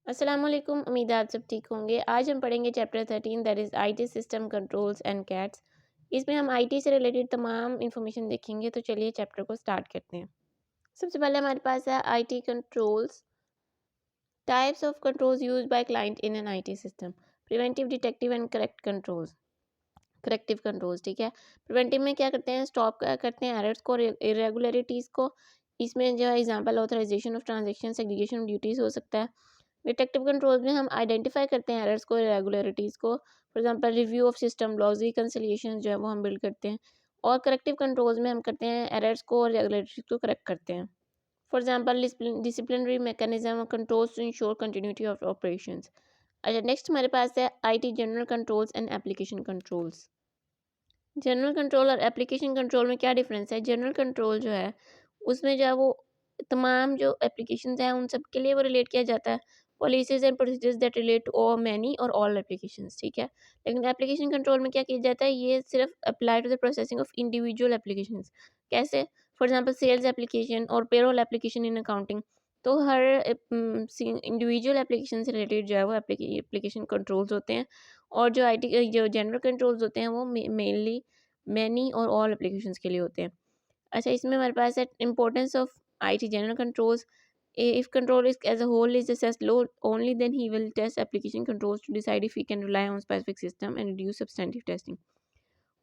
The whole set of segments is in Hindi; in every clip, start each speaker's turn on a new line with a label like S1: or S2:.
S1: अस्सलाम वालेकुम। उम्मीद है आप सब ठीक होंगे। आज हम पढ़ेंगे chapter 13 that is IT system controls and cats. इसमें हम आईटी से रिलेटेड तमाम इंफॉर्मेशन देखेंगे। तो चलिए चैप्टर को स्टार्ट करते हैं। सबसे पहले हमारे पास है IT controls, types of controls used by client in an IT system, preventive, detective and corrective controls. ठीक है, प्रिवेंटिव में क्या करते हैं, स्टॉप करते हैं एरर्स को, इरेगुलरिटीज़ को। इसमें जो है example authorisation of transaction, segregation of duties हो सकता है। डिटेक्टिव कंट्रोल्स में हम आइडेंटिफाई करते हैं एरर्स को, इरेगुलरिटीज़ को। For example review of system logs, reconciliation जो है वो हम बिल्ड करते हैं। और करेक्टिव कंट्रोल्स में हम करते हैं एरर्स को और इरेगुलरिटीज़ को करेक्ट करते हैं। For example disciplinary mechanism controls to ensure continuity of operations. अच्छा, नेक्स्ट हमारे पास है IT general controls and application controls. General control और एप्लीकेशन कंट्रोल में क्या डिफरेंस है। जनरल कंट्रोल जो है उसमें जो है वो तमाम जो एप्लीकेशंस हैं उन सब के लिए वो रिलेट किया जाता है, policies and procedures that relate to all many or all applications. ठीक है, लेकिन एप्लीकेशन कंट्रोल में क्या किया जाता है, ये सिर्फ apply to the processing of individual applications. कैसे, फॉर एग्जांपल सेल्स एप्लीकेशन और पेरोल एप्लीकेशन इन अकाउंटिंग। तो हर इंडिविजुअल एप्लीकेशन से रिलेटेड जो है वो एप्लीकेशन कंट्रोल्स होते हैं। और जो आईटी जो जनरल कंट्रोल्स होते हैं वो mainly many or all applications के लिए होते हैं। अच्छा, इसमें हमारे पास है importance of IT general controls. If control is as a whole is assessed low, only then he will test application controls to decide if he can rely on specific system and reduce substantive testing.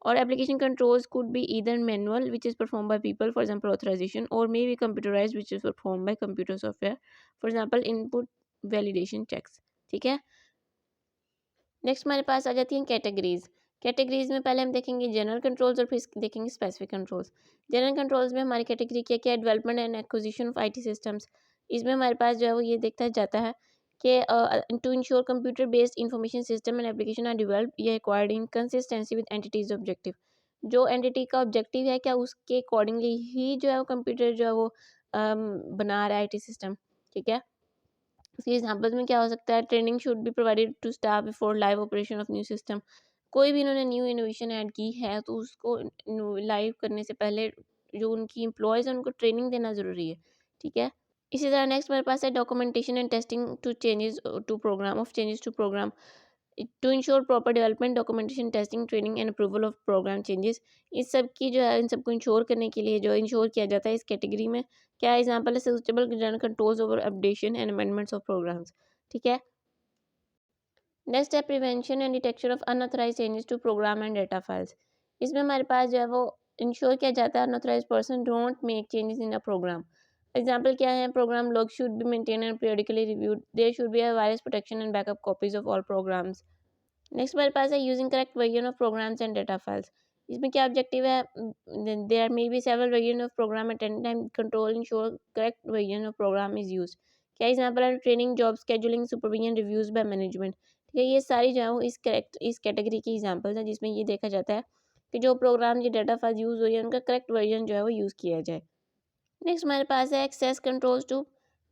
S1: Or application controls could be either manual, which is performed by people, for example authorization, or maybe computerized, which is performed by computer software, for example input validation checks. ठीक है, नेक्स्ट हमारे पास आ जाती हैं कैटेगरीज। कैटेगरीज में पहले हम देखेंगे जनरल कंट्रोल्स और फिर देखेंगे स्पेसिफिक कंट्रोल्स। जनरल कंट्रोल्स में हमारी कैटेगरी क्या क्या है, development and acquisition of IT systems. इसमें हमारे पास जो है वो ये देखता जाता है कि to ensure computer based information system and application are developed या acquired in consistency with entities objective. जो एंटिटी का ऑब्जेक्टिव है क्या उसके अकॉर्डिंगली ही जो है वो कंप्यूटर जो है वो बना रहा है आईटी सिस्टम। ठीक है, इसके एग्जाम्पल्स में क्या हो सकता है, training should be provided to staff before live operation of new system. कोई भी इन्होंने न्यू इनोवेशन ऐड की है तो उसको लाइव करने से पहले जो उनकी एम्प्लॉयज़ हैं उनको ट्रेनिंग देना ज़रूरी है। ठीक है, इसी तरह नेक्स्ट मेरे पास है documentation and testing to changes to program of changes to program to ensure proper development, documentation, testing, training and approval of program changes. इस सब की जो है इन सबको इंश्योर करने के लिए जो इंश्योर किया जाता है इस कैटेगरी में क्या एग्जांपल है, suitable general controls over updation and amendments of programs. ठीक है, नेक्स्ट है prevention and detection of unauthorised changes to program and data files. इसमें हमारे पास जो है वो इंश्योर किया जाता है unauthorised person don't make changes in a program. Example क्या है, program log should be maintain and periodically reviewed, there should be a virus protection and backup copies of all programs. Next हमारे पास है using correct version of programs and data files. इसमें क्या ऑब्जेक्टिव है, there may be several version of program at any time, control ensure correct version of program is used. क्या एग्जांपल है, training, job scheduling, supervision, reviews by management. ठीक है, ये सारी जो है वो इस कैटेगरी की एग्जांपल्स हैं जिसमें ये देखा जाता है कि जो प्रोग्राम या डेटा फाइल यूज़ हो रही है उनका करेक्ट वर्जन जो है वो यूज़ किया जाए। नेक्स्ट हमारे पास है access controls to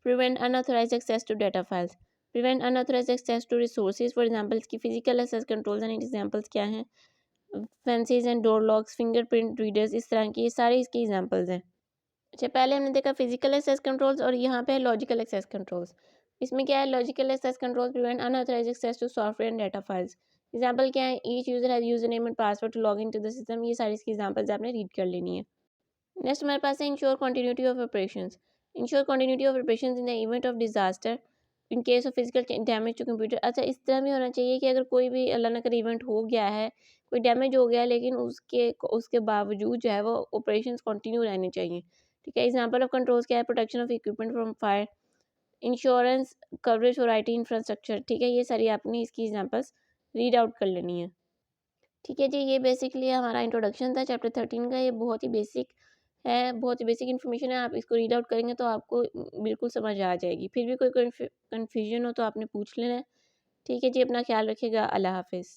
S1: prevent unauthorised access to data files, prevent unauthorised access to resources. For example इसकी physical access controls and examples क्या हैं, fences and door locks, fingerprint readers, इस तरह की ये सारी इसकी एग्जांपल्स हैं। अच्छा, पहले हमने देखा फिजिकल एक्सेस कंट्रोल्स और यहाँ पे है लॉजिकल एक्सेस कंट्रोल्स। इसमें क्या है, logical access controls prevent unauthorised access to software and data files. Example क्या है, each user has user name and password to log in to the system. ये सारी इसकी एग्जांपल्स आपने रीड कर लेनी है। नेक्स्ट हमारे पास है ensure continuity of operations. Ensure continuity of operations in the event of disaster in case of physical damage to computer. अच्छा, इस तरह भी होना चाहिए कि अगर कोई भी अल्लाह न करे इवेंट हो गया है, कोई डैमेज हो गया है, लेकिन उसके बावजूद जो है वो ऑपरेशंस कंटिन्यू रहने चाहिए। ठीक है, एग्जांपल ऑफ कंट्रोल्स क्या है, protection of equipment from fire, insurance coverage for IT infrastructure. ठीक है, ये सारी आपने इसकी एग्जांपल्स रीड आउट कर लेनी है। ठीक है जी, ये बेसिकली हमारा इंट्रोडक्शन था चैप्टर 13 का। ये बहुत ही बेसिक है, बहुत ही बेसिक इन्फॉर्मेशन है। आप इसको रीड आउट करेंगे तो आपको बिल्कुल समझ आ जाएगी। फिर भी कोई कन्फ्यूजन हो तो आपने पूछ लेना है। ठीक है जी, अपना ख्याल रखिएगा। अल्लाह हाफिज़।